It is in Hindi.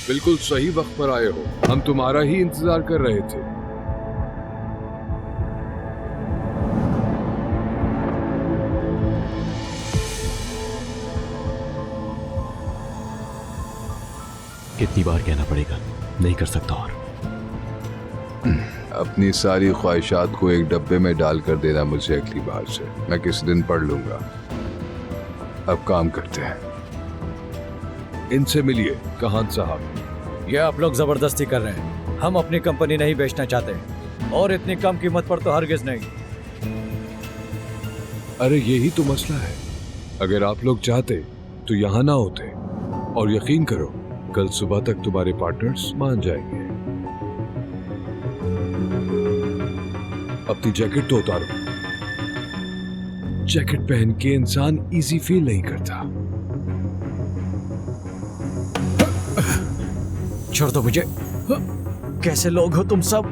बिल्कुल सही वक्त पर आए हो। हम तुम्हारा ही इंतजार कर रहे थे। कितनी बार कहना पड़ेगा, नहीं कर सकता और। अपनी सारी ख्वाहिशात को एक डब्बे में डाल कर देना मुझे अगली बार से। मैं किसी दिन पढ़ लूंगा। अब काम करते हैं। इनसे मिलिए कहान साहब। ये आप लोग जबरदस्ती कर रहे हैं। हम अपनी कंपनी नहीं बेचना चाहते और इतनी कम कीमत पर तो हरगिज नहीं। अरे यही तो मसला है। अगर आप लोग चाहते तो यहाँ ना होते। और यकीन करो, कल सुबह तक तुम्हारे पार्टनर्स मान जाएंगे। अपनी जैकेट तो उतारो। जैकेट पहन के इंसान इजी फील नहीं करता। छोड़ दो मुझे। कैसे लोग हो तुम सब?